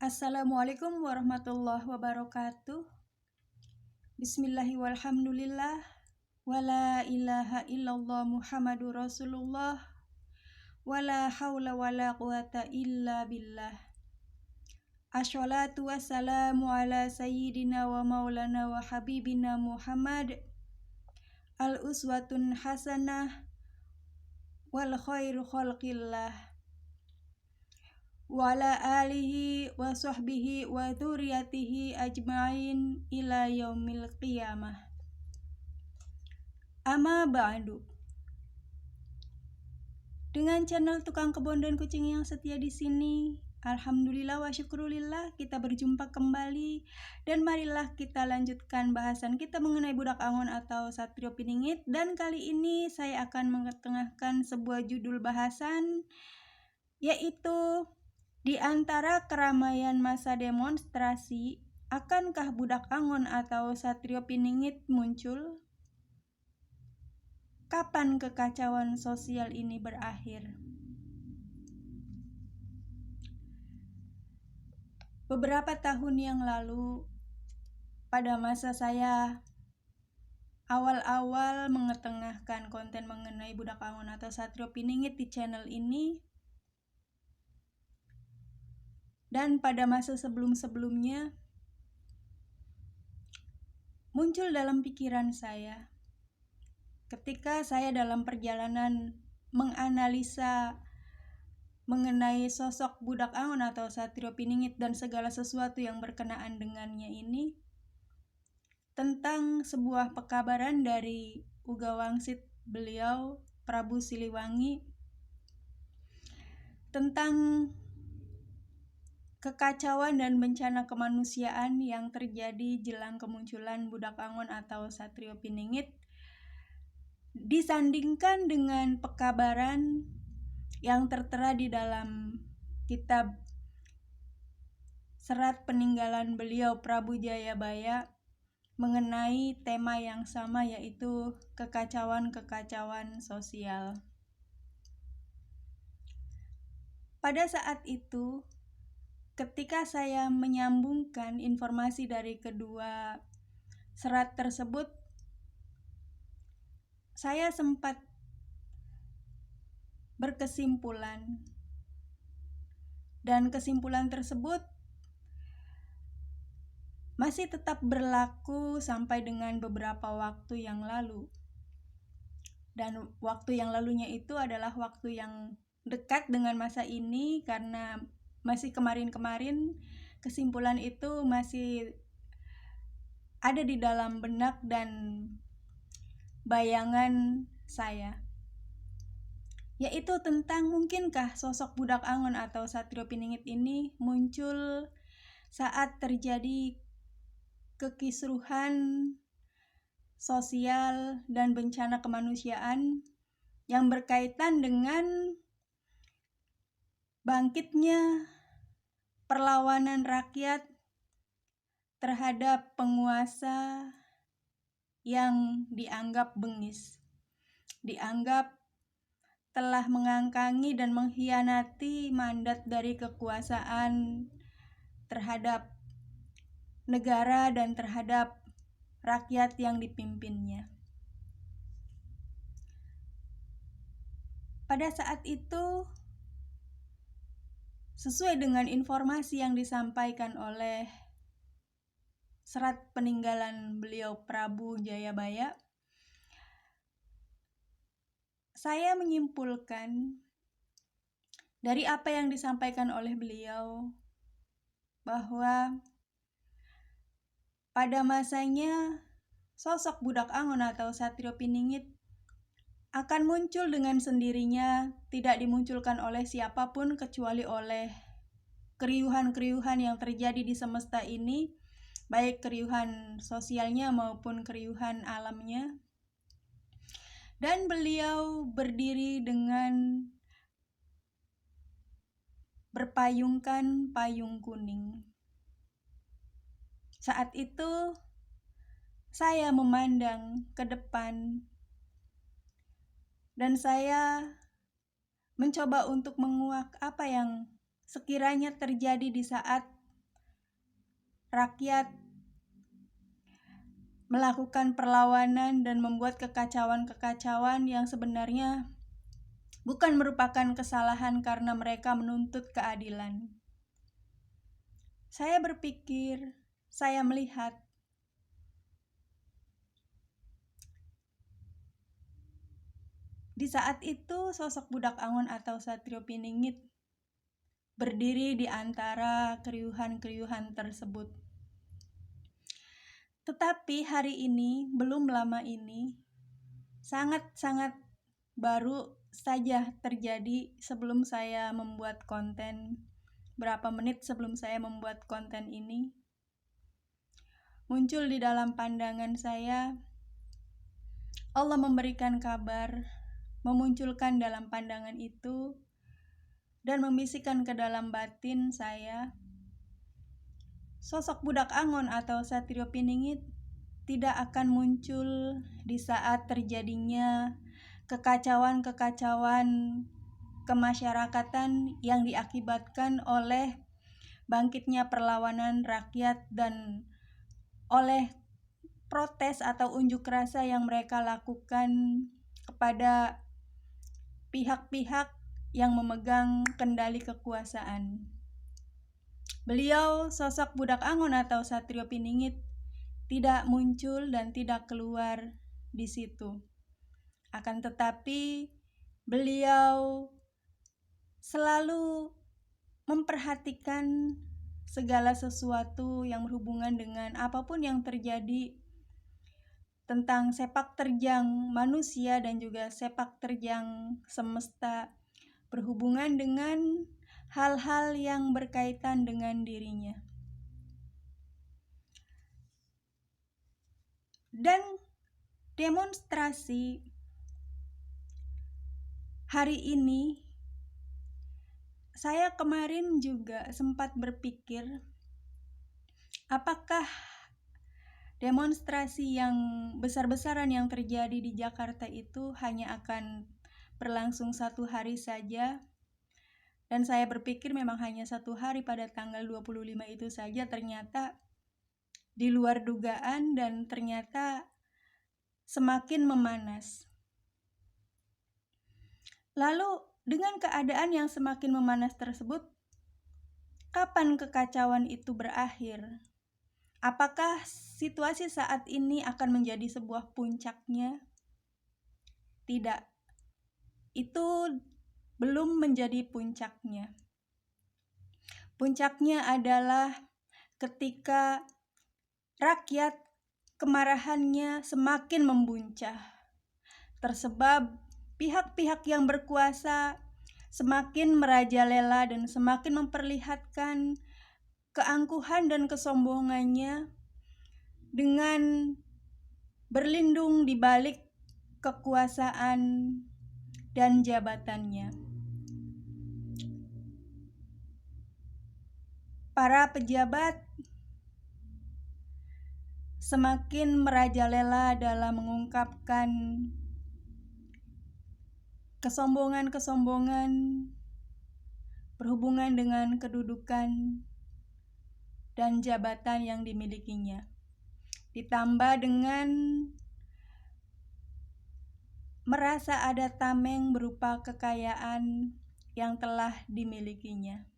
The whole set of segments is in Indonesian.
Assalamualaikum warahmatullahi wabarakatuh. Bismillahi walhamdulillah. Wala ilaha illallah Muhammadur Rasulullah. Wala hawla wala quwata illa billah. Asholatu wassalamu ala sayyidina wa maulana wa habibina Muhammad. Al-uswatun hasanah wal khairu khalqillah. Wa ala alihi wa sahbihi wa dzurriyyatihi ajmain ila yaumil qiyamah. Amma ba'du. Dengan channel Tukang Kebon dan Kucing yang setia di sini, alhamdulillah wa syukurillah kita berjumpa kembali dan marilah kita lanjutkan bahasan kita mengenai budak angon atau Satrio Piningit, dan kali ini saya akan mengetengahkan sebuah judul bahasan, yaitu di antara keramaian masa demonstrasi, akankah budak angon atau Satrio Piningit muncul? Kapan kekacauan sosial ini berakhir? Beberapa tahun yang lalu, pada masa saya awal-awal mengetengahkan konten mengenai budak angon atau Satrio Piningit di channel ini, dan pada masa sebelum-sebelumnya, muncul dalam pikiran saya ketika saya dalam perjalanan menganalisa mengenai sosok budak angon atau Satrio Piningit dan segala sesuatu yang berkenaan dengannya ini, tentang sebuah pekabaran dari Uga Wangsit beliau, Prabu Siliwangi, tentang kekacauan dan bencana kemanusiaan yang terjadi jelang kemunculan budak angon atau Satrio Piningit, disandingkan dengan pekabaran yang tertera di dalam kitab serat peninggalan beliau Prabu Jayabaya mengenai tema yang sama, yaitu kekacauan-kekacauan sosial. Pada saat itu, ketika saya menyambungkan informasi dari kedua serat tersebut, saya sempat berkesimpulan, dan kesimpulan tersebut masih tetap berlaku sampai dengan beberapa waktu yang lalu. Dan waktu yang lalunya itu adalah waktu yang dekat dengan masa ini, karena masih kemarin-kemarin kesimpulan itu masih ada di dalam benak dan bayangan saya, yaitu tentang mungkinkah sosok budak angon atau Satrio Piningit ini muncul saat terjadi kekisruhan sosial dan bencana kemanusiaan yang berkaitan dengan bangkitnya perlawanan rakyat terhadap penguasa yang dianggap bengis, dianggap telah mengangkangi dan mengkhianati mandat dari kekuasaan terhadap negara dan terhadap rakyat yang dipimpinnya. Pada saat itu, sesuai dengan informasi yang disampaikan oleh serat peninggalan beliau Prabu Jayabaya, saya menyimpulkan dari apa yang disampaikan oleh beliau bahwa pada masanya sosok budak angon atau Satrio Piningit akan muncul dengan sendirinya, tidak dimunculkan oleh siapapun kecuali oleh keriuhan-keriuhan yang terjadi di semesta ini, baik keriuhan sosialnya maupun keriuhan alamnya. Dan beliau berdiri dengan berpayungkan payung kuning. Saat itu saya memandang ke depan dan saya mencoba untuk menguak apa yang sekiranya terjadi di saat rakyat melakukan perlawanan dan membuat kekacauan-kekacauan yang sebenarnya bukan merupakan kesalahan karena mereka menuntut keadilan. Saya berpikir, saya melihat di saat itu sosok Budak Angon atau Satrio Piningit berdiri di antara keriuhan-keriuhan tersebut. Tetapi hari ini, belum lama ini, sangat-sangat baru saja terjadi sebelum saya membuat konten. Berapa menit sebelum saya membuat konten ini, muncul di dalam pandangan saya, Allah memberikan kabar, memunculkan dalam pandangan itu, dan membisikkan ke dalam batin saya, sosok Budak Angon atau Satrio Piningit tidak akan muncul di saat terjadinya kekacauan-kekacauan kemasyarakatan yang diakibatkan oleh bangkitnya perlawanan rakyat dan oleh protes atau unjuk rasa yang mereka lakukan kepada pihak-pihak yang memegang kendali kekuasaan. Beliau, sosok Budak Angon atau Satrio Piningit, tidak muncul dan tidak keluar di situ. Akan tetapi, beliau selalu memperhatikan segala sesuatu yang berhubungan dengan apapun yang terjadi tentang sepak terjang manusia dan juga sepak terjang semesta berhubungan dengan hal-hal yang berkaitan dengan dirinya. Dan demonstrasi hari ini, saya kemarin juga sempat berpikir, apakah demonstrasi yang besar-besaran yang terjadi di Jakarta itu hanya akan berlangsung 1 hari saja? Dan saya berpikir memang hanya 1 hari pada tanggal 25 itu saja, ternyata di luar dugaan dan ternyata semakin memanas. Lalu dengan keadaan yang semakin memanas tersebut, kapan kekacauan itu berakhir? Apakah situasi saat ini akan menjadi sebuah puncaknya? Tidak. Itu belum menjadi puncaknya. Puncaknya adalah ketika rakyat kemarahannya semakin membuncah, tersebab pihak-pihak yang berkuasa semakin merajalela dan semakin memperlihatkan keangkuhan dan kesombongannya dengan berlindung di balik kekuasaan dan jabatannya. Para pejabat semakin merajalela dalam mengungkapkan kesombongan-kesombongan berhubungan dengan kedudukan dan jabatan yang dimilikinya. Ditambah dengan merasa ada tameng berupa kekayaan yang telah dimilikinya.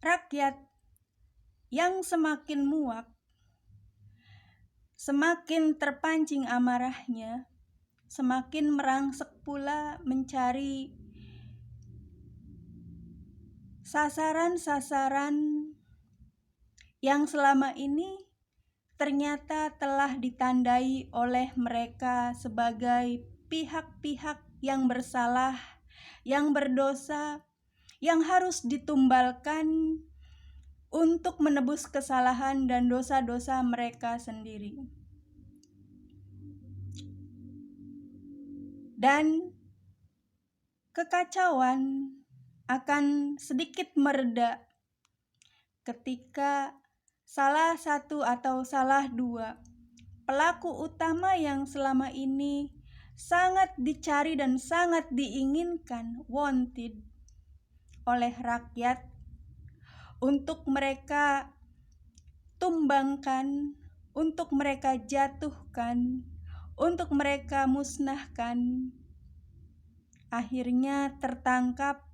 Rakyat yang semakin muak, semakin terpancing amarahnya, semakin merangsek pula mencari sasaran-sasaran yang selama ini ternyata telah ditandai oleh mereka sebagai pihak-pihak yang bersalah, yang berdosa, yang harus ditumbalkan untuk menebus kesalahan dan dosa-dosa mereka sendiri. Dan kekacauan akan sedikit mereda ketika salah satu atau salah dua pelaku utama yang selama ini sangat dicari dan sangat diinginkan, wanted oleh rakyat untuk mereka tumbangkan, untuk mereka jatuhkan, untuk mereka musnahkan, akhirnya tertangkap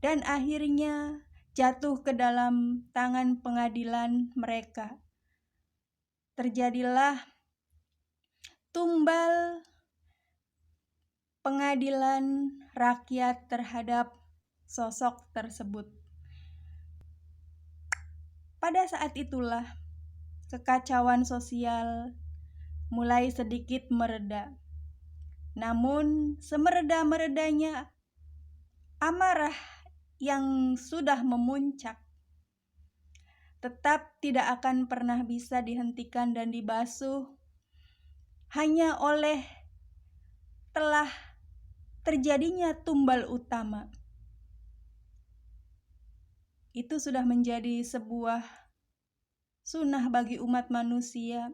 dan akhirnya jatuh ke dalam tangan pengadilan mereka. Terjadilah tumbal pengadilan rakyat terhadap sosok tersebut. Pada saat itulah kekacauan sosial mulai sedikit mereda. Namun semereda-meredanya amarah yang sudah memuncak tetap tidak akan pernah bisa dihentikan dan dibasuh hanya oleh telah terjadinya tumbal utama. Itu sudah menjadi sebuah sunnah bagi umat manusia.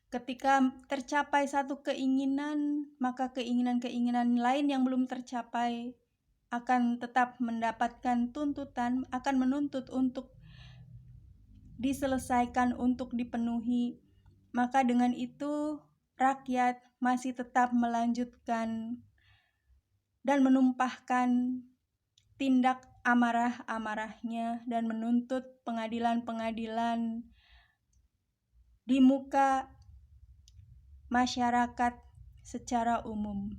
Ketika tercapai satu keinginan, maka keinginan-keinginan lain yang belum tercapai akan tetap mendapatkan tuntutan, akan menuntut untuk diselesaikan, untuk dipenuhi. Maka dengan itu rakyat masih tetap melanjutkan dan menumpahkan tindak amarah-amarahnya dan menuntut pengadilan-pengadilan di muka masyarakat secara umum.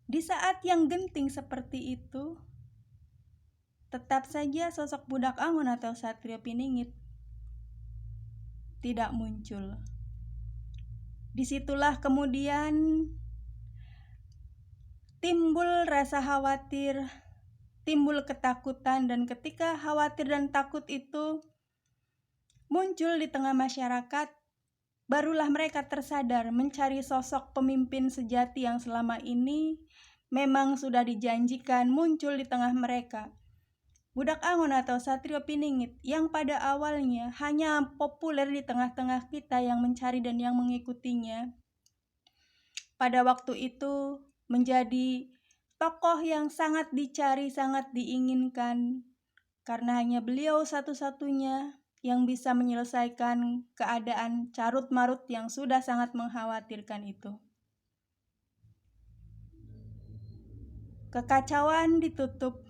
Di saat yang genting seperti itu, tetap saja sosok Budak Angon atau Satrio Piningit tidak muncul. Disitulah kemudian timbul rasa khawatir, timbul ketakutan, dan ketika khawatir dan takut itu muncul di tengah masyarakat, barulah mereka tersadar mencari sosok pemimpin sejati yang selama ini memang sudah dijanjikan muncul di tengah mereka. Budak Angon atau Satrio Piningit yang pada awalnya hanya populer di tengah-tengah kita yang mencari dan yang mengikutinya, pada waktu itu menjadi tokoh yang sangat dicari, sangat diinginkan, karena hanya beliau satu-satunya yang bisa menyelesaikan keadaan carut-marut yang sudah sangat mengkhawatirkan itu. Kekacauan ditutup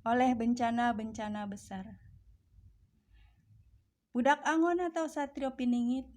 oleh bencana-bencana besar. Budak Angon atau Satrio Piningit